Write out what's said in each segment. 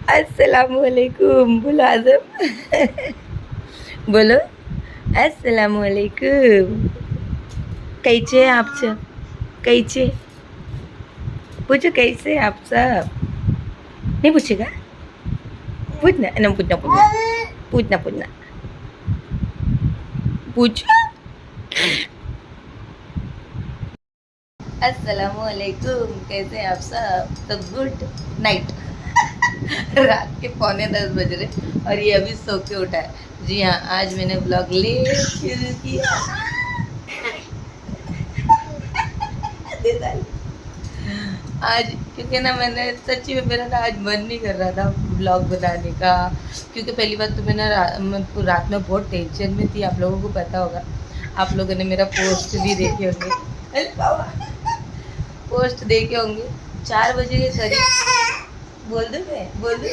अस्सलामुअलैकुम बोलो आजम बोलो अस्सलामुअलैकुम कैसे हैं आप सब कैसे पूछो कैसे हैं आप सब नहीं पूछेगा पूछना ना पूछना पूछना पूछना पूछना पूछो अस्सलामुअलैकुम कैसे हैं आप सब तो गुड नाइट रात के 9:45 बज रहे और ये अभी सो के उठा है। जी हाँ, आज मैंने ब्लॉग लेट शुरू किया। आज क्योंकि ना मैंने सच्ची में मेरा ना आज मन नहीं कर रहा था ब्लॉग बनाने का, क्योंकि पहली बात तो मैं रात में बहुत टेंशन में थी। आप लोगों को पता होगा, आप लोगों ने मेरा पोस्ट भी देखे होंगे, पोस्ट देखे होंगे 4 बजे के करीब। बोल दो मैं बोल दो,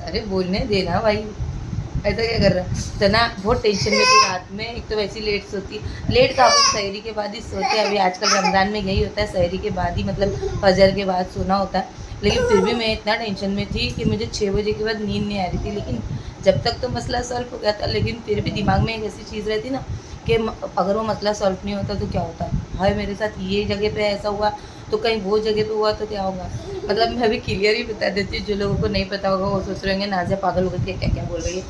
अरे बोलने देना भाई, ऐसा क्या कर रहा है। तो ना बहुत टेंशन में थी रात में। एक तो वैसी लेट सोती, लेट का अपन सहरी के बाद ही सोते हैं। अभी आजकल रमज़ान में यही होता है, सहरी के बाद ही मतलब फजर के बाद सोना होता है। लेकिन फिर भी मैं इतना टेंशन में थी कि मुझे 6 बजे के बाद नींद नहीं आ रही थी। लेकिन जब तक तो मसला सॉल्व हो गया था, लेकिन फिर भी दिमाग में एक ऐसी चीज़ रहती ना कि अगर वो मसला सॉल्व नहीं होता तो क्या होता है, हाय मेरे साथ ये जगह पे ऐसा हुआ तो कहीं वो जगह पे हुआ तो क्या होगा। मतलब मैं अभी क्लियर ही बता देती हूँ, जो लोगों को नहीं पता होगा वो सोच रहे होंगे नाज़िया पागल हो गई, क्या क्या बोल रही है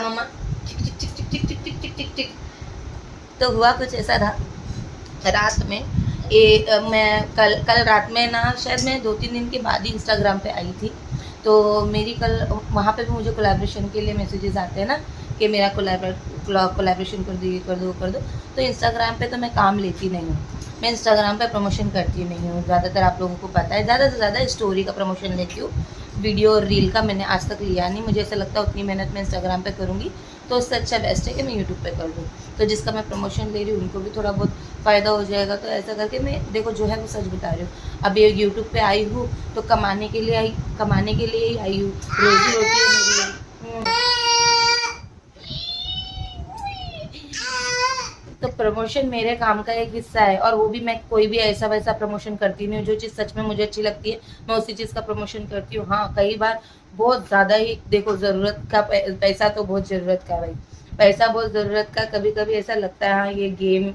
मम्मा। टिक टिक टिक टिक टिक टिक टिक टिक टिक। तो हुआ कुछ ऐसा था रात में। मैं कल रात में ना, शायद मैं 2-3 दिन के बाद ही इंस्टाग्राम पे आई थी। तो मेरी कल वहाँ पे भी मुझे कोलैबोरेशन के लिए मैसेजेस आते हैं ना कि मेरा कोलैबोरेशन कर दो, ये कर दो, कर दो। तो इंस्टाग्राम पे तो मैं काम लेती नहीं हूँ, मैं इंस्टाग्राम पे प्रमोशन करती नहीं हूँ। ज़्यादातर आप लोगों को पता है, ज़्यादा से ज़्यादा स्टोरी का प्रमोशन लेती हूँ। वीडियो और रील का मैंने आज तक लिया नहीं। मुझे ऐसा लगता है उतनी मेहनत मैं इंस्टाग्राम पे करूँगी तो उससे अच्छा बेस्ट है कि मैं यूट्यूब पे कर दूँ। तो जिसका मैं प्रमोशन ले रही हूँ उनको भी थोड़ा बहुत फ़ायदा हो जाएगा। तो ऐसा करके मैं देखो जो है वो सच बता रही हूँ। अब ये यूट्यूब पे आई हूँ तो कमाने के लिए ही आई हूँ। रोजी रोटी है मेरी। तो प्रमोशन मेरे काम का एक हिस्सा है, और वो भी मैं कोई भी ऐसा वैसा प्रमोशन करती नहीं हूँ। जो चीज़ सच में मुझे अच्छी लगती है मैं उसी चीज़ का प्रमोशन करती हूँ। हाँ, कई बार बहुत ज़्यादा ही देखो ज़रूरत का पैसा तो बहुत ज़रूरत का है भाई, पैसा बहुत ज़रूरत का। कभी कभी ऐसा लगता है हाँ ये गेम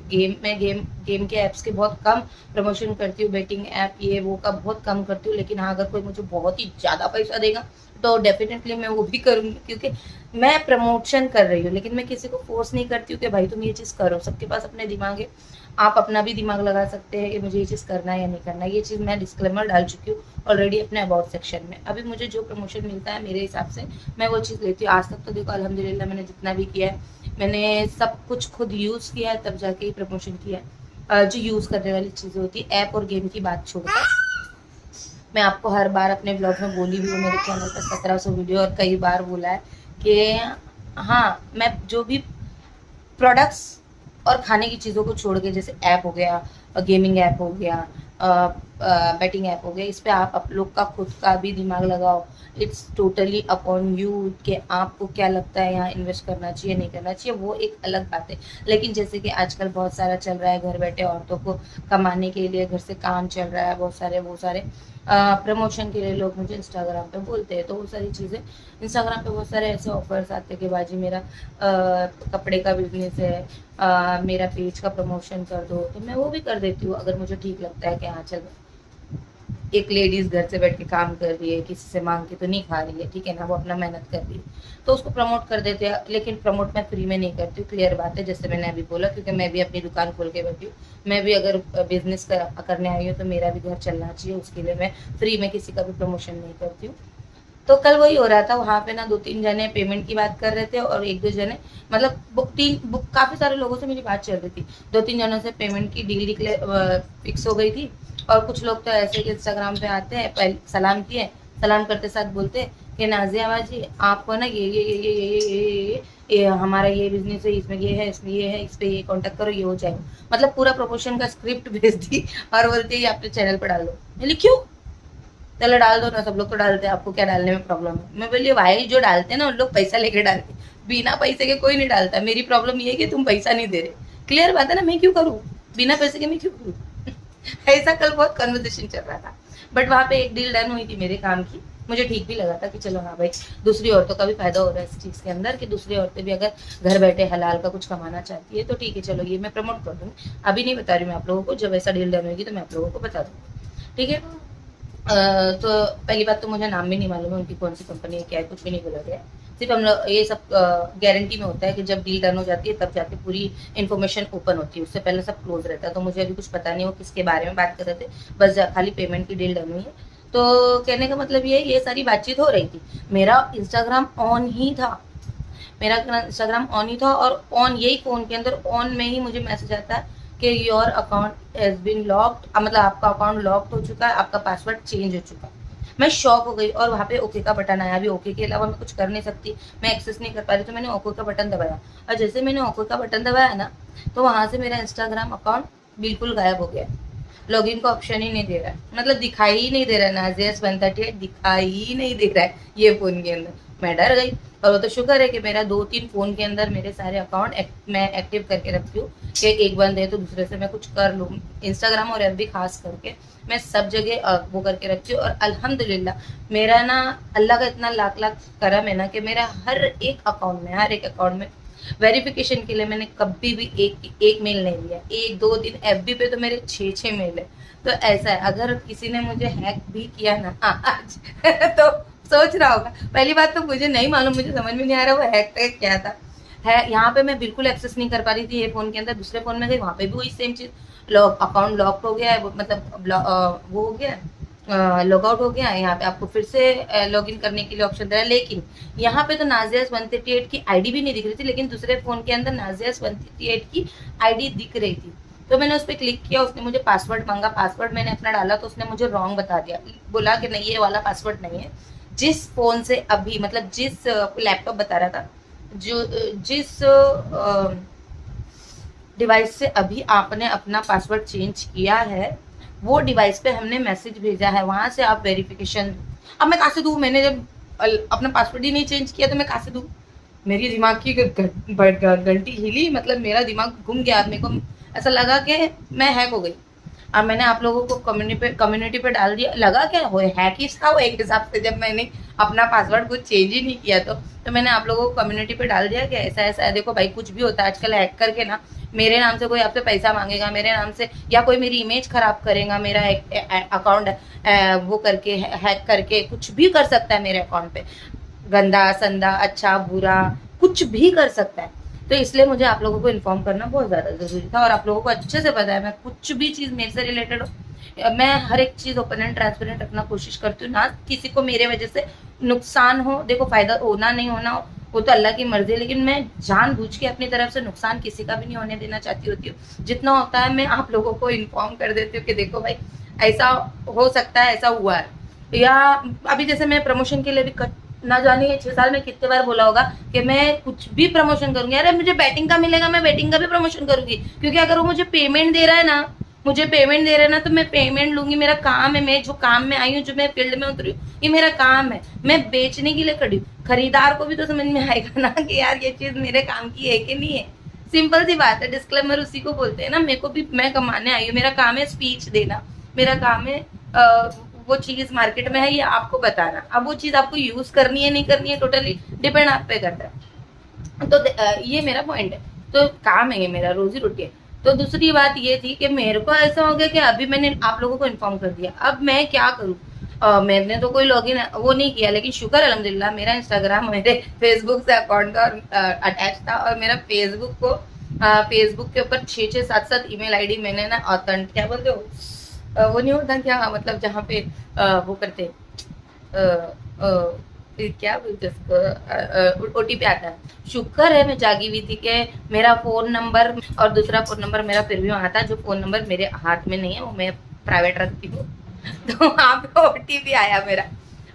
के ऐप्स के बहुत कम प्रमोशन करती हूँ, बेटिंग ऐप ये वो का बहुत कम करती हूँ। लेकिन हाँ, अगर कोई मुझे बहुत ही ज़्यादा पैसा देगा तो डेफिनेटली मैं वो भी करूँगी, क्योंकि मैं प्रमोशन कर रही हूँ। लेकिन मैं किसी को फोर्स नहीं करती हूँ कि भाई तुम ये चीज़ करो। सबके पास अपने दिमाग है, आप अपना भी दिमाग लगा सकते हैं कि मुझे ये चीज़ करना है या नहीं करना है। ये चीज़ मैं डिस्क्लेमर डाल चुकी हूँ ऑलरेडी अपने अबाउट सेक्शन में। अभी मुझे जो प्रमोशन मिलता है मेरे हिसाब से मैं वो चीज़ लेती हूँ। आज तक तो देखो अल्हम्दुलिल्लाह मैंने जितना भी किया है मैंने सब कुछ खुद यूज़ किया है, तब जाके ही प्रमोशन किया है। जो यूज़ करने वाली चीज़ें होती है, ऐप और गेम की बात छोड़कर, मैं आपको हर बार अपने ब्लॉग में बोली भी हूँ, मेरे चैनल पर 1700 वीडियो और कई बार बोला है कि हाँ, मैं जो भी प्रोडक्ट्स और खाने की चीज़ों को छोड़ के, जैसे ऐप हो गया, गेमिंग ऐप हो गया, बैटिंग ऐप हो गया, इस पे आप लोग का खुद का भी दिमाग लगाओ। इट्स टोटली अपॉन यू कि आपको क्या लगता है यहाँ इन्वेस्ट करना चाहिए नहीं करना चाहिए, वो एक अलग बात है। लेकिन जैसे कि आजकल बहुत सारा चल रहा है, घर बैठे औरतों को कमाने के लिए घर से काम चल रहा है, बहुत सारे प्रमोशन के लिए लोग मुझे इंस्टाग्राम पे बोलते हैं। तो वो सारी चीज़ें इंस्टाग्राम पे बहुत सारे ऐसे ऑफर्स आते हैं कि बाजी मेरा कपड़े का बिजनेस है, मेरा पेज का प्रमोशन कर दो, तो मैं वो भी कर देती हूँ अगर मुझे ठीक लगता है कि हाँ चल एक लेडीज़ घर से बैठ के काम कर रही है, किसी से मांग के तो नहीं खा रही है, ठीक है ना, वो अपना मेहनत कर रही है, तो उसको प्रमोट कर देते हैं। लेकिन प्रमोट मैं फ्री में नहीं करती हूँ, क्लियर बात है, जैसे मैंने अभी बोला, क्योंकि मैं भी अपनी दुकान खोल के बैठी हूँ। मैं भी अगर बिजनेस करने आई हूँ तो मेरा भी घर चलना चाहिए, उसके लिए मैं फ्री में किसी का भी प्रमोशन नहीं करती हूँ। तो कल वही हो रहा था, वहाँ पे ना 2-3 जने पेमेंट की बात कर रहे थे और 1-2 जने मतलब काफ़ी सारे लोगों से मेरी बात चल रही थी। 2-3 जनों से पेमेंट की डील फिक्स हो गई थी। और कुछ लोग तो ऐसे कि इंस्टाग्राम पे आते हैं, पहले सलाम किए, सलाम करते साथ बोलते हैं कि नाज़िया बाजी आपको ना ये हमारा ये बिजनेस है, इसमें ये है, इसमें ये है, इस पे ये कॉन्टैक्ट करो, ये हो जाएगा। मतलब पूरा प्रमोशन का स्क्रिप्ट भेज दी और बोलते हैं अपने चैनल पर डाल दो। मैंने क्यों, चलो डाल दो ना, सब लोग तो डालते हैं, आपको क्या डालने में प्रॉब्लम है। मैं बोलिए भाई जो डालते हैं ना उन लोग पैसा लेके डालते हैं, बिना पैसे के कोई नहीं डालता। मेरी प्रॉब्लम ये है कि तुम पैसा नहीं दे रहे। क्लियर बात है ना, मैं क्यों करूँ बिना पैसे के, मैं क्यों करूँ ऐसा कल बहुत कन्वर्सेशन चल रहा था। बट वहाँ पे एक डील डन हुई थी मेरे काम की, मुझे ठीक भी लगा था कि चलो हाँ भाई, दूसरी औरतों का भी फायदा हो रहा है इस चीज़ के अंदर, कि दूसरी औरतें भी अगर घर बैठे हलाल का कुछ कमाना चाहती है तो ठीक है, चलो ये मैं प्रमोट कर दूँगी। अभी नहीं बता रही मैं आप लोगों को, जब ऐसा डील डन होगी तो मैं आप लोगों को बता दूँगी, ठीक है। तो पहली बात तो मुझे नाम भी नहीं मालूम है उनकी, कौन सी कंपनी है, क्या है, कुछ भी नहीं बोला गया है। सिर्फ हम लोग ये सब गारंटी में होता है कि जब डील डन हो जाती है तब जाके पूरी इन्फॉर्मेशन ओपन होती है, उससे पहले सब क्लोज रहता है। तो मुझे अभी कुछ पता नहीं वो किसके बारे में बात कर रहे थे, बस खाली पेमेंट की डील डन हुई है। तो कहने का मतलब ये सारी बातचीत हो रही थी। मेरा इंस्टाग्राम ऑन ही था, मेरा इंस्टाग्राम ऑन ही था, और ऑन यही फ़ोन के अंदर ऑन में ही मुझे मैसेज आता है कि your account has been locked, मतलब आपका अकाउंट लॉक्ड हो चुका है, आपका पासवर्ड चेंज हो चुका है। मैं शॉक हो गई, और वहाँ पे ओके का बटन आया। अभी ओके के अलावा मैं कुछ कर नहीं सकती, मैं एक्सेस नहीं कर पा रही, तो मैंने ओके का बटन दबाया, और जैसे मैंने ओके का बटन दबाया ना, तो वहाँ से मेरा इंस्टाग्राम अकाउंट बिल्कुल गायब हो गया। लॉगिन का ऑप्शन ही नहीं दे रहा है, मतलब दिखाई ही नहीं दे रहा है, नाज़िया 138 दिखाई ही नहीं दे रहा है ये फ़ोन के अंदर। मैं डर गई, और वो तो शुक्र है कि मेरा 2-3 फ़ोन के अंदर मेरे सारे अकाउंट मैं एक्टिव करके रखती हूँ, कि एक बंद है तो दूसरे से मैं कुछ कर लूँ। इंस्टाग्राम और एफबी खास करके मैं सब जगह वो करके रखती हूँ, और अल्हम्दुलिल्लाह मेरा ना अल्लाह का इतना लाख लाख करम है ना कि मेरा हर एक अकाउंट में वेरिफिकेशन के लिए मैंने कभी भी एक मेल नहीं लिया। 1-2 दिन एफबी पे तो मेरे 6-6 मेल है। तो ऐसा है, अगर किसी ने मुझे हैक भी किया ना आज तो सोच रहा होगा, पहली बात तो मुझे नहीं मालूम, मुझे समझ में नहीं आ रहा वो हैक क्या था। है यहाँ पे मैं बिल्कुल एक्सेस नहीं कर पा रही थी ये फ़ोन के अंदर, दूसरे फ़ोन में गई वहाँ पे भी वही सेम चीज़, अकाउंट लॉक हो गया है, मतलब वो हो गया, लॉग आउट हो गया है। यहाँ पे आपको फिर से लॉगिन करने के लिए ऑप्शन दे रहा है, लेकिन यहाँ पे तो नाज़िया 138 की आईडी भी नहीं दिख रही थी, लेकिन दूसरे फ़ोन के अंदर नाज़िया 138 की आईडी दिख रही थी। तो मैंने उस पर क्लिक किया, उसने मुझे पासवर्ड मांगा, पासवर्ड मैंने अपना डाला तो उसने मुझे रॉन्ग बता दिया, बोला कि नहीं ये वाला पासवर्ड नहीं है। जिस फ़ोन से अभी, मतलब जिस लैपटॉप बता रहा था, जिस डिवाइस से अभी आपने अपना पासवर्ड चेंज किया है, वो डिवाइस पे हमने मैसेज भेजा है, वहाँ से आप वेरिफिकेशन। अब मैं कहाँ से दूँ, मैंने जब अपना पासवर्ड ही नहीं चेंज किया तो मैं कहाँ से दूँ। मेरी दिमाग की घंटी हिली, मतलब मेरा दिमाग घूम गया, मेरे को ऐसा लगा कि मैं हैक हो गई। अब मैंने आप लोगों को कम्युनिटी पे डाल दिया, लगा क्या हो हैक ही था वो एक हिसाब से, जब मैंने अपना पासवर्ड कुछ चेंज ही नहीं किया तो मैंने आप लोगों को कम्युनिटी पे डाल दिया कि ऐसा ऐसा है। देखो भाई, कुछ भी होता है आजकल, हैक करके ना मेरे नाम से कोई आपसे पैसा मांगेगा, मेरे नाम से, या कोई मेरी इमेज खराब करेगा, मेरा अकाउंट वो करके हैक करके कुछ भी कर सकता है मेरे अकाउंट पे, गंदा संदा अच्छा बुरा कुछ भी कर सकता है। तो इसलिए मुझे आप लोगों को इन्फॉर्म करना बहुत ज़्यादा ज़रूरी था, और आप लोगों को अच्छे से पता है मैं कुछ भी चीज़ मेरे से रिलेटेड हो, मैं हर एक चीज़ ओपन एंड ट्रांसपेरेंट रखना कोशिश करती हूँ, ना किसी को मेरे वजह से नुकसान हो। देखो, फ़ायदा होना नहीं होना वो तो अल्लाह की मर्जी है, लेकिन मैं जानबूझ के अपनी तरफ से नुकसान किसी का भी नहीं होने देना चाहती होती हूँ। जितना होता है मैं आप लोगों को इन्फॉर्म कर देती हूँ कि देखो भाई ऐसा हो सकता है, ऐसा हुआ है। या अभी जैसे मैं प्रमोशन के लिए भी ना जाने 6 साल में कितने बार बोला होगा कि मैं कुछ भी प्रमोशन करूंगी, अरे मुझे बैटिंग का मिलेगा मैं बैटिंग का भी प्रमोशन करूंगी, क्योंकि अगर वो मुझे पेमेंट दे रहा है ना, तो मैं पेमेंट लूंगी। मेरा काम है, मैं जो काम में आई हूँ, जो मैं फील्ड में उतरी हूँ, ये मेरा काम है, मैं बेचने के लिए खड़ी हूँ। खरीदार को भी तो समझ में आएगा ना कि यार ये चीज मेरे काम की है कि नहीं है। सिंपल सी बात है, डिस्क्लेमर उसी को बोलते हैं ना। मेरे को भी, मैं कमाने आई हूँ, मेरा काम है स्पीच देना, मेरा काम है वो चीज मार्केट में है ये आपको बताना। अब वो चीज आपको यूज करनी है नहीं करनी है टोटली डिपेंड आप पे करता है। तो ये मेरा पॉइंट है, तो काम है ये मेरा, रोजी रोटी है। तो दूसरी बात ये थी कि मेरे को ऐसा हो गया कि अभी मैंने आप लोगों को इन्फॉर्म कर दिया, अब मैं क्या करूँ। मैंने तो कोई लॉगिन वो नहीं किया, लेकिन शुक्र अल्हम्दुलिल्लाह मेरा इंस्टाग्राम मेरे फेसबुक से अकाउंट और अटैच था, और मेरा फेसबुक के ऊपर 6-6 7-7 ईमेल आईडी मैंने ना ऑथेंट क्या बोलते हो, वो नहीं होता क्या, मतलब जहाँ पे वो करते क्या बोलते उसको, OTP आता है। शुक्र है मैं जागी हुई थी कि मेरा फ़ोन नंबर और दूसरा फ़ोन नंबर मेरा फिर भी वहाँ था, जो फ़ोन नंबर मेरे हाथ में नहीं है वो मैं प्राइवेट रखती हूँ। तो वहाँ पे OTP आया मेरा,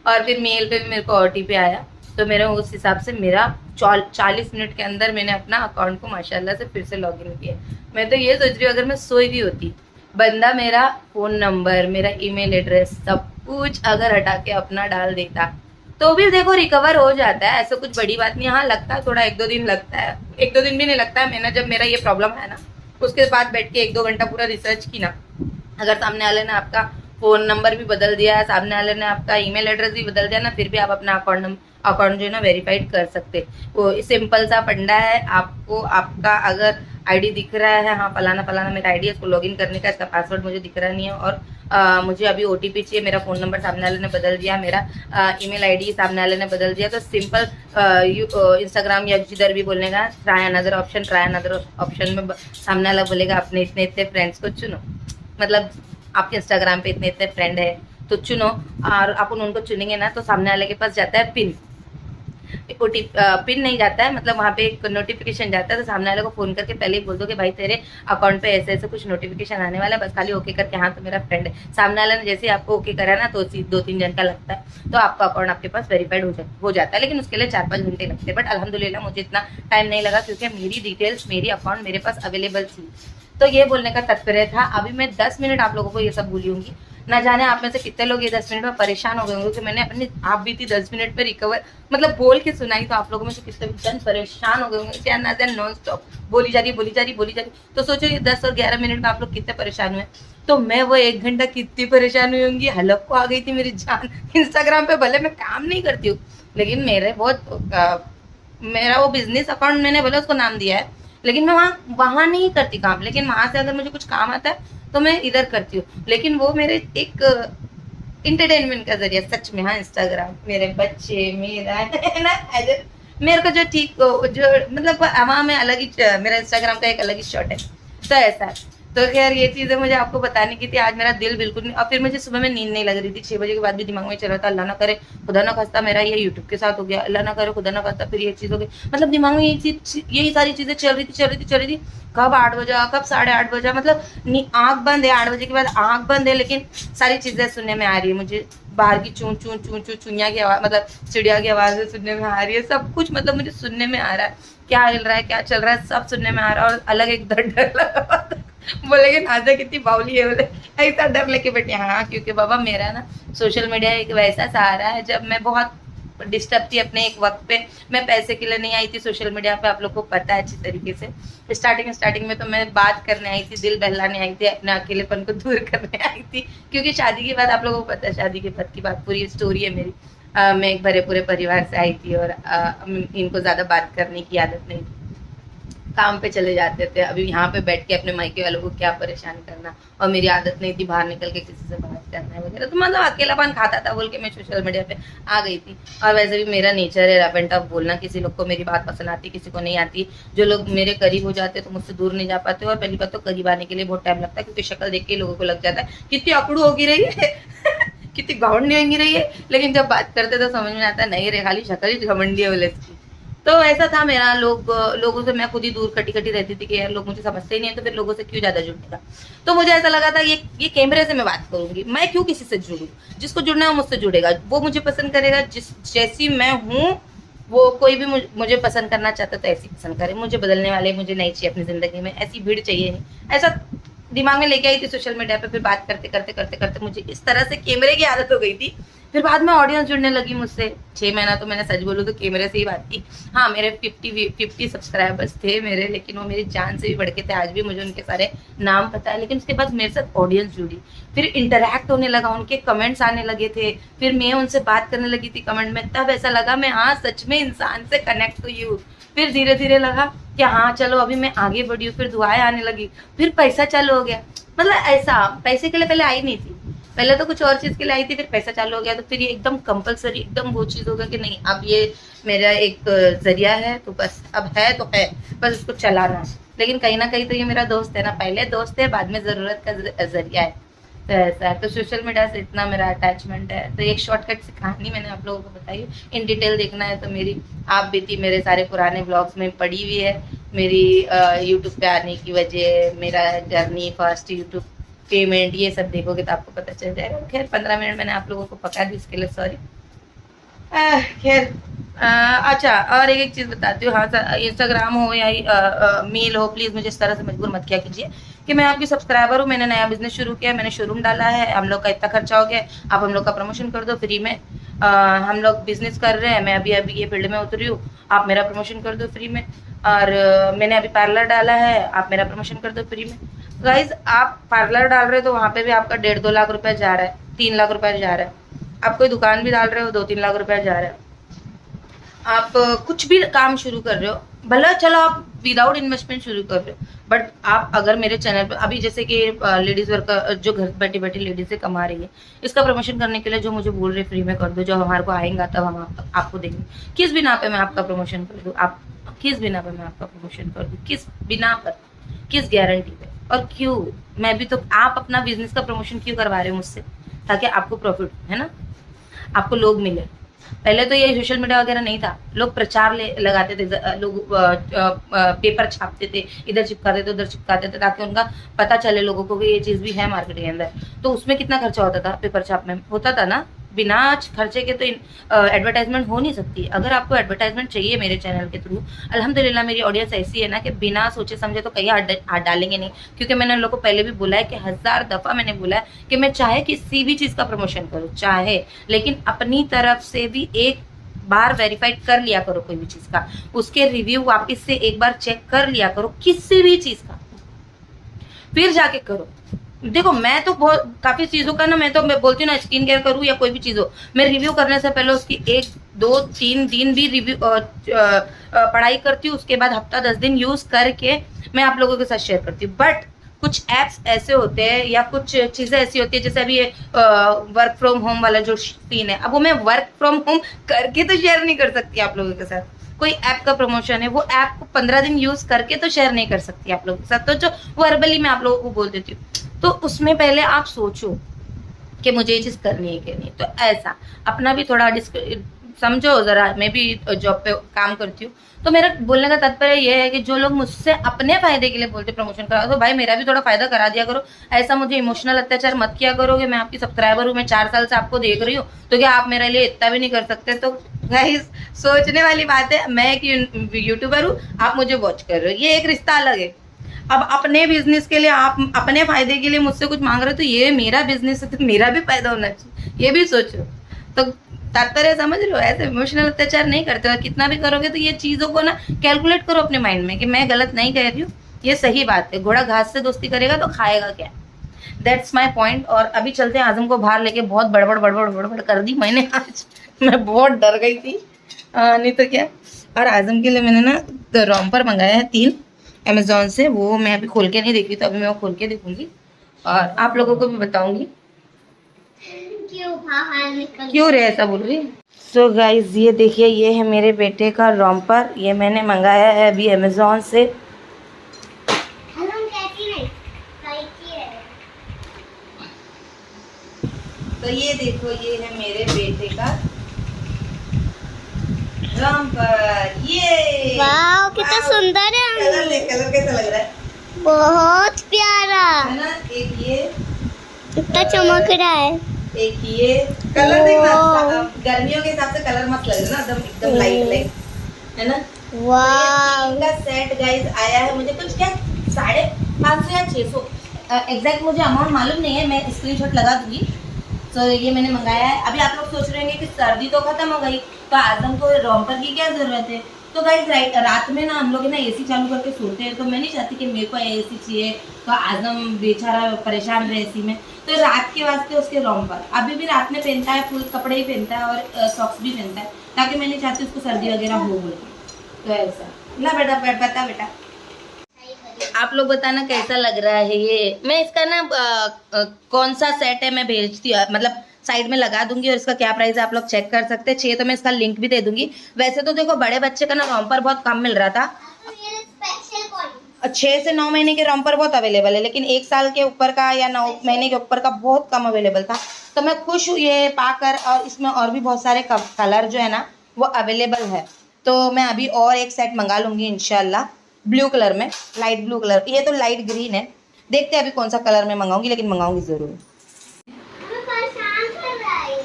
और फिर मेल पे भी मेरे को OTP आया। तो मेरे उस हिसाब से मेरा 40 मिनट के अंदर मैंने अपना अकाउंट को माशाल्लाह से फिर से लॉगिन किया। मैं तो ये सोच रही हूँ अगर मैं सोई भी होती, बंदा मेरा फ़ोन नंबर, मेरा ईमेल एड्रेस सब कुछ अगर हटा के अपना डाल देता तो भी देखो रिकवर हो जाता है, ऐसा कुछ बड़ी बात नहीं। हाँ लगता है थोड़ा, 1-2 दिन लगता है, 1-2 दिन भी नहीं लगता है। मैंने जब मेरा ये प्रॉब्लम है ना, उसके बाद बैठ के 1-2 घंटा पूरा रिसर्च की ना, अगर सामने वाले ने आपका फ़ोन नंबर भी बदल दिया है, सामने वाले ने आपका ईमेल एड्रेस भी बदल दिया ना, फिर भी आप अपना अकाउंट जो है ना वेरीफाइड कर सकते। वो सिंपल सा फंडा है। आपको आपका अगर आईडी दिख रहा है, हाँ फलाना फलाना मेरा आईडी है, इसको लॉगिन करने का, इसका पासवर्ड मुझे दिख रहा नहीं है और मुझे अभी ओटीपी चाहिए, मेरा फ़ोन नंबर सामने वाले ने बदल दिया, मेरा ईमेल आईडी सामने वाले ने बदल दिया, तो सिंपल इंस्टाग्राम या जिधर भी बोलने का ट्राई अनदर ऑप्शन में सामने वाला बोलेगा अपने इतने इतने फ्रेंड्स को चुनो, मतलब आपके इंस्टाग्राम पे इतने इतने फ्रेंड है तो चुनो, और अपन उनको चुनेंगे ना तो सामने वाले के पास जाता है पिन, पिन नहीं जाता है, मतलब वहाँ पे एक नोटिफिकेशन जाता है, तो सामने वाले को फोन करके पहले ही बोल दो कि भाई तेरे अकाउंट पे ऐसे ऐसे कुछ नोटिफिकेशन आने वाला है, बस खाली ओके करके हाँ तो मेरा फ्रेंड है। सामने वाले ने जैसे ही आपको ओके करा ना तो 2-3 जन का लगता है, तो आपका अकाउंट आपके पास वेरीफाइड हो जाता है, लेकिन उसके लिए 4-5 घंटे लगते हैं। बट अल्हम्दुलिल्लाह मुझे इतना टाइम नहीं लगा, क्योंकि मेरी डिटेल्स, मेरी अकाउंट मेरे पास अवेलेबल थी। तो ये बोलने का तात्पर्य था। अभी मैं 10 मिनट आप लोगों को ये सब बोली होंगी, ना जाने आप में से कितने लोग ये 10 मिनट में परेशान हो गए होंगे कि मैंने अपनी आप बीती 10 मिनट में रिकवर मतलब बोल के सुनाई, तो आप लोगों में से कितने जन परेशान हो गए होंगे क्या ना जान नॉन स्टॉप बोली जा रही। तो सोचो ये 10 और 11 मिनट में आप लोग कितने परेशान हुए, तो मैं वो 1 घंटा कितनी परेशान हुई होंगी, हलक को आ गई थी मेरी जान। इंस्टाग्राम पे भले मैं काम नहीं करती हूँ, लेकिन मेरा वो बिजनेस अकाउंट मैंने भले उसको नाम दिया है, लेकिन मैं वहाँ नहीं करती काम, लेकिन वहां से अगर मुझे कुछ काम आता है तो मैं इधर करती हूँ। लेकिन वो मेरे एक इंटरटेनमेंट का जरिया, सच में। हाँ, इंस्टाग्राम मेरे बच्चे मेरा है ना, मेरे को जो ठीक जो मतलब वहाँ में अलग ही, मेरा इंस्टाग्राम का एक अलग ही शॉट है, तो ऐसा है। तो खैर ये चीज़ें मुझे आपको बताने की थी। आज मेरा दिल बिल्कुल नहीं, और फिर मुझे सुबह में नींद नहीं लग रही थी। 6 बजे के बाद भी दिमाग में चल रहा था, अल्लाह ना करे खुदा ना खास्ता मेरा ये यूट्यूब के साथ हो गया, अल्लाह ना करे खुदा ना खास्ता फिर ये चीज़ हो गई, मतलब दिमाग में यही सारी चीज़ें चल रही थी। कब 8 बजा, कब 8:30 बजा, मतलब आँख बंद है, 8 बजे के बाद आँख बंद है, लेकिन सारी चीज़ें सुनने में आ रही है मुझे। बाहर की चूं चूं चूं चूं चुनिया की आवाज़, मतलब चिड़िया की आवाज़ सुनने में आ रही है, सब कुछ मतलब मुझे सुनने में आ रहा है, क्या हिल रहा है क्या चल रहा है सब सुनने में आ रहा है। और अलग एक डर लगा बोलेगे नाज़ा कितनी बावली है, बोले ऐसा डर लेके बैठी। हाँ, क्योंकि बाबा मेरा ना सोशल मीडिया एक वैसा सहारा है, जब मैं बहुत डिस्टर्ब थी अपने एक वक्त पे, मैं पैसे के लिए नहीं आई थी सोशल मीडिया पे, आप लोग को पता है अच्छी तरीके से। स्टार्टिंग में तो मैं बात करने आई थी, दिल बहलाने आई थी, अपने अकेलेपन को दूर करने आई थी, क्योंकि शादी के बाद आप लोगों को पता है, शादी के बाद की बात पूरी स्टोरी है मेरी। मैं एक भरे पूरे परिवार से आई थी, और इनको ज़्यादा बात करने की आदत नहीं थी, काम पे चले जाते थे। अभी यहाँ पे बैठ के अपने मायके वालों को क्या परेशान करना, और मेरी आदत नहीं थी बाहर निकल के किसी से बात करना है वगैरह, तो मतलब अकेलापन खाता था बोल के मैं सोशल मीडिया पे आ गई थी। और वैसे भी मेरा नेचर है रफ एंड टफ बोलना, किसी लोग को मेरी बात पसंद आती, किसी को नहीं आती। जो लोग मेरे करीब हो जाते तो मुझसे दूर नहीं जा पाते, और पहली बात तो करीब आने के लिए बहुत टाइम लगता है, क्योंकि शक्ल देख के लोगों को लग जाता है कितनी अकड़ू होगी रही है कितनी घमंडी होगी रही है, लेकिन जब बात करते तो समझ में आता है नहीं रे, खाली शक्ल ही घमंडी है बोले इसकी। तो ऐसा था मेरा, लोगों से मैं खुद ही दूर कटी रहती थी कि यार लोग मुझे समझते ही नहीं है, तो फिर लोगों से क्यों ज्यादा जुड़ने का। तो मुझे ऐसा लगा था ये कैमरे से मैं बात करूंगी, मैं क्यों किसी से जुड़ूं, जिसको जुड़ना है मुझसे जुड़ेगा, वो मुझे पसंद करेगा, जैसी मैं हूँ वो कोई भी मुझे पसंद करना चाहता तो ऐसी पसंद करे, मुझे बदलने वाले मुझे नहीं चाहिए अपनी जिंदगी में, ऐसी भीड़ चाहिए नहीं। ऐसा दिमाग में लेके आई थी सोशल मीडिया पे। फिर बात करते मुझे इस तरह से कैमरे की आदत हो गई थी। फिर बाद में ऑडियंस जुड़ने लगी मुझसे। 6 महीना तो मैंने सच बोलूँ तो कैमरे से ही बात की। हाँ, मेरे 50 सब्सक्राइबर्स थे मेरे, लेकिन वो मेरी जान से भी बढ़ के थे। आज भी मुझे उनके सारे नाम पता है। लेकिन उसके बाद मेरे साथ ऑडियंस जुड़ी, फिर इंटरैक्ट होने लगा, उनके कमेंट्स आने लगे थे, फिर मैं उनसे बात करने लगी थी कमेंट में। तब ऐसा लगा मैं हाँ सच में इंसान से कनेक्ट हुई हूँ। फिर धीरे धीरे लगा कि हाँ चलो अभी मैं आगे बढ़ी हूँ। फिर दुआएं आने लगी, फिर पैसा चालू हो गया। मतलब ऐसा पैसे के लिए पहले आई नहीं थी, पहले तो कुछ और चीज़ के लिए आई थी, फिर पैसा चालू हो गया। तो फिर ये एकदम कंपलसरी, एकदम वो चीज़ हो गया कि नहीं अब ये मेरा एक जरिया है, तो बस अब है तो है, बस इसको चलाना। लेकिन कहीं ना कहीं तो ये मेरा दोस्त है ना, पहले दोस्त है बाद में ज़रूरत का जरिया है। तो ऐसा है। तो सोशल मीडिया से इतना मेरा अटैचमेंट है। तो एक शॉर्टकट से कहानी मैंने आप लोगों को बताई। इन डिटेल देखना है तो मेरी आप बीती मेरे सारे पुराने ब्लॉग्स में पड़ी हुई है। मेरी यूट्यूब पे आने की वजह, मेरा जर्नी, फर्स्ट यूट्यूब पेमेंट, ये सब देखोगे तो आपको पता चल जाएगा। खैर 15 मिनट मैंने आप लोगों को पका दी, इसके लिए सॉरी। खैर अच्छा, और एक चीज़ बताती हूँ। हाँ, इंस्टाग्राम हो या मेल हो, प्लीज़ मुझे इस तरह से मजबूर मत किया कीजिए कि मैं आपकी सब्सक्राइबर हूँ, मैंने नया बिजनेस शुरू किया, मैंने शोरूम डाला है, हम लोग का इतना खर्चा हो गया, आप हम लोग का प्रमोशन कर दो फ्री में। हम लोग बिजनेस कर रहे हैं, मैं अभी ये फील्ड में उतरी हूँ, आप मेरा प्रमोशन कर दो फ्री में। और मैंने अभी पार्लर डाला है, आप मेरा प्रमोशन कर दो फ्री में। गाइज आप पार्लर डाल रहे हो तो वहां पे भी आपका 1.5-2 लाख रुपया जा रहा है, 3 लाख रुपया जा रहा है। आप कोई दुकान भी डाल रहे हो 2-3 लाख रुपया जा रहा है। आप कुछ भी काम शुरू कर रहे हो, भला चलो आप विदाउट इन्वेस्टमेंट शुरू कर रहे हो, बट आप अगर मेरे चैनल पर अभी जैसे कि लेडीज वर्क जो घर बैठी बैठी लेडीज से कमा रही है, इसका प्रमोशन करने के लिए जो मुझे बोल रहे फ्री में कर दो, जब हमारे को आएगा तब हम आपको देंगे। किस बिना पे मैं आपका प्रमोशन कर दूँ? आप किस बिना पे मैं आपका प्रमोशन कर दूँ? किस बिना पर, किस गारंटी पे, और क्यों? मैं भी तो, आप अपना बिजनेस का प्रमोशन क्यों करवा रहे हो मुझसे? ताकि आपको प्रॉफिट है ना, आपको लोग मिले। पहले तो ये सोशल मीडिया वगैरह नहीं था, लोग प्रचार लगाते थे, लोग पेपर छापते थे, इधर चिपकाते थे उधर चिपकाते थे, ताकि उनका पता चले लोगों को कि ये चीज भी है मार्केट के अंदर। तो उसमें कितना खर्चा होता था? पेपर छाप में होता था ना। बिना खर्चे के तो एडवर्टाइजमेंट हो नहीं सकती। अगर आपको एडवर्टाइजमेंट चाहिए मेरे चैनल के थ्रू, अल्हम्दुलिल्लाह मेरी ऑडियंस ऐसी है ना कि बिना सोचे समझे तो कहीं हाथ डालेंगे नहीं, क्योंकि मैंने उन लोगों को पहले भी बोला है कि 1000 दफा मैंने बोला है कि मैं चाहे किसी भी चीज का प्रमोशन करूँ, चाहे, लेकिन अपनी तरफ से भी एक बार वेरीफाइड कर लिया करो कोई भी चीज का, उसके रिव्यू वापस से एक बार चेक कर लिया करो किसी भी चीज का, फिर जाके करो। देखो मैं तो बहुत काफी चीजों का ना, मैं बोलती हूँ ना, स्किन केयर करूँ या कोई भी चीज हो, मैं रिव्यू करने से पहले उसकी 1-2-3 दिन भी रिव्यू पढ़ाई करती हूँ, उसके बाद हफ्ता 10 दिन यूज करके मैं आप लोगों के साथ शेयर करती हूँ। बट कुछ एप्स ऐसे होते हैं या कुछ चीजें ऐसी होती है, जैसे अभी वर्क फ्रॉम होम वाला जो सीन है, अब वो मैं वर्क फ्रॉम होम करके तो शेयर नहीं कर सकती आप लोगों के साथ। कोई ऐप का प्रमोशन है, वो ऐप को 15 दिन यूज करके तो शेयर नहीं कर सकती आप लोगों के साथ, तो जो वर्बली मैं आप लोगों को बोल देती हूँ, तो उसमें पहले आप सोचो कि मुझे ये चीज करनी है कि नहीं। तो ऐसा अपना भी थोड़ा समझो जरा। मैं भी जॉब पे काम करती हूँ, तो मेरा बोलने का तात्पर्य ये है कि जो लोग मुझसे अपने फायदे के लिए बोलते प्रमोशन करा, तो भाई मेरा भी थोड़ा फायदा करा दिया करो। ऐसा मुझे इमोशनल अत्याचार मत किया करो कि मैं आपकी सब्सक्राइबर हूँ, मैं 4 साल से आपको देख रही हूँ, तो क्या आप मेरे लिए इतना भी नहीं कर सकते? तो गाइस सोचने वाली बात है, मैं एक यूट्यूबर हूँ, आप मुझे वॉच कर रहे हो, ये एक रिश्ता अलग है। अब अपने बिजनेस के लिए आप अपने फायदे के लिए मुझसे कुछ मांग रहे हो, तो ये मेरा बिजनेस है, तो मेरा भी फायदा होना चाहिए, ये भी सोचो। तो तात्पर्य समझ रहे हो? ऐसे इमोशनल अत्याचार नहीं करते हो, कितना भी करोगे तो ये चीजों को ना कैलकुलेट करो अपने माइंड में कि मैं गलत नहीं कह रही हूँ, ये सही बात है। घोड़ा घास से दोस्ती करेगा तो खाएगा क्या? That's my point. और अभी चलते हैं, आजम को बाहर लेके बहुत बड़बड़ बड़बड़ बड़बड़ कर दी मैंने आज। मैं बहुत डर गई थी, नहीं तो क्या। और आजम के लिए मैंने ना तो रॉम्पर मंगाया है 3 अमेजोन से, वो मैं अभी खोल के नहीं देखी, तो अभी मैं वो खोल के देखूंगी और आप लोगों को भी बताऊंगी क्यों रे ऐसा बोल रही। सो गाइज ये देखिए, ये है मेरे बेटे का रॉम्पर, ये मैंने मंगाया है अभी अमेजोन से। तो ये देखो, ये है मेरे बेटे का रॉम्पर। ये वाह कितना सुंदर है। कलर कैसा लग रहा है? बहुत प्यारा है ना। एक ये कितना चमक रहा है। एक ये कलर देखना, गर्मियों के हिसाब से कलर मस्त लग रहा है ना, एकदम लाइट है ना। वाह का सेट गाइस आया है मुझे कुछ क्या 550 या 600, एग्जैक्ट मुझे अमाउंट मालूम नहीं है, मैं स्क्रीनशॉट लगा दूंगी। तो ये मैंने मंगाया है। अभी आप लोग सोच रहे होंगे कि सर्दी तो खत्म हो गई, तो आजम को रॉम्पर की क्या जरूरत है? तो गाइस रात में ना हम लोग ना एसी चालू करके सोते हैं, तो मैं नहीं चाहती कि मेरे को एसी चाहिए तो आजम बेचारा परेशान रहे एसी में, तो रात के वास्ते उसके रॉम्पर अभी भी रात में पहनता है, फुल कपड़े ही पहनता है और सॉक्स भी पहनता है, ताकि मैं नहीं चाहती उसको सर्दी वगैरह हो बोल के। तो ऐसा ला बेटा, बता बेटा, आप लोग बताना कैसा लग रहा है ये। मैं इसका ना कौन सा सेट है मैं भेजती हूँ, मतलब साइड में लगा दूंगी, और इसका क्या प्राइस है आप लोग चेक कर सकते हैं। 6 तो मैं इसका लिंक भी दे दूंगी। वैसे तो देखो बड़े बच्चे का ना रॉम्पर बहुत कम मिल रहा था, 6 से 9 महीने के रॉम्पर बहुत अवेलेबल है, लेकिन 1 साल के ऊपर का या 9 महीने के ऊपर का बहुत कम अवेलेबल था। तो मैं खुश हूँ ये पाकर, और इसमें और भी बहुत सारे कलर जो है ना वो अवेलेबल है। तो मैं अभी और एक सेट मंगा लूंगी इंशाल्लाह, ब्लू कलर में, लाइट ब्लू कलर। ये तो लाइट ग्रीन है, देखते हैं अभी कौन सा कलर में मंगाऊंगी, लेकिन मंगाऊंगी जरूर।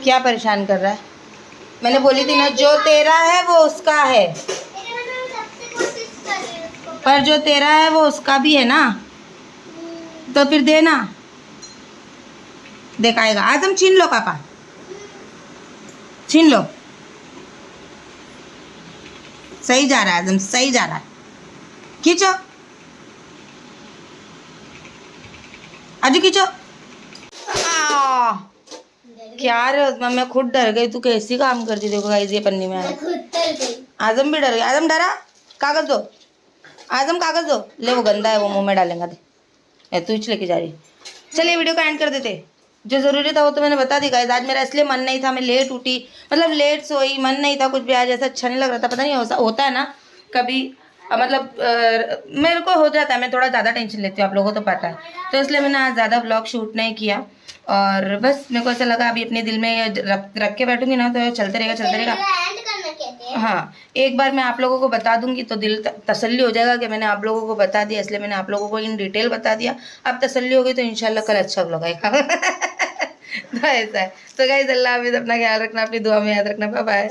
क्या परेशान कर रहा है? मैंने बोली थी ना, जो तेरा है वो उसका है, पर जो तेरा है वो उसका भी है ना, तो फिर देना। दिखाएगा आजम, छीन लो पापा, छीन लो। सही जा रहा है आजम, सही जा रहा है, खींचो। आजू खींचो। क्या रे उस्मा, मैं खुद डर गई, तू कैसी काम करती। देखो गाइस ये पन्नी में है। आजम भी डर गया। आजम डरा, कागज दो। आजम कागज दो। ले वो गंदा है, वो मुंह में डालेंगे। दे तू ही लेके जा रही। चलिए वीडियो का एंड कर देते। जो जरूरी था वो तो मैंने बता दी गाइस। आज मेरा इसलिए मन नहीं था, मैं लेट उठी, मतलब लेट सोई, मन नहीं था कुछ भी। आज ऐसा अच्छा नहीं लग रहा था, पता नहीं होता है ना कभी, मतलब मेरे को हो जाता है, मैं थोड़ा ज़्यादा टेंशन लेती हूँ, आप लोगों को तो पता है। तो इसलिए मैंने आज ज़्यादा व्लॉग शूट नहीं किया। और बस मेरे को ऐसा लगा अभी अपने दिल में ये रख के बैठूंगी ना तो चलते रहेगा चलते रहेगा। हाँ, एक बार मैं आप लोगों को बता दूंगी तो दिल तसल्ली हो जाएगा कि मैंने आप लोगों को बता दिया, इसलिए मैंने आप लोगों को इन डिटेल बता दिया। अब तसल्ली हो गई तो इंशाल्लाह कल अच्छा व्लॉग आएगा। तो ऐसा है। तो गाइस अल्लाह हाफिज़, अपना ख्याल रखना, अपनी दुआ में याद रखना। Bye bye.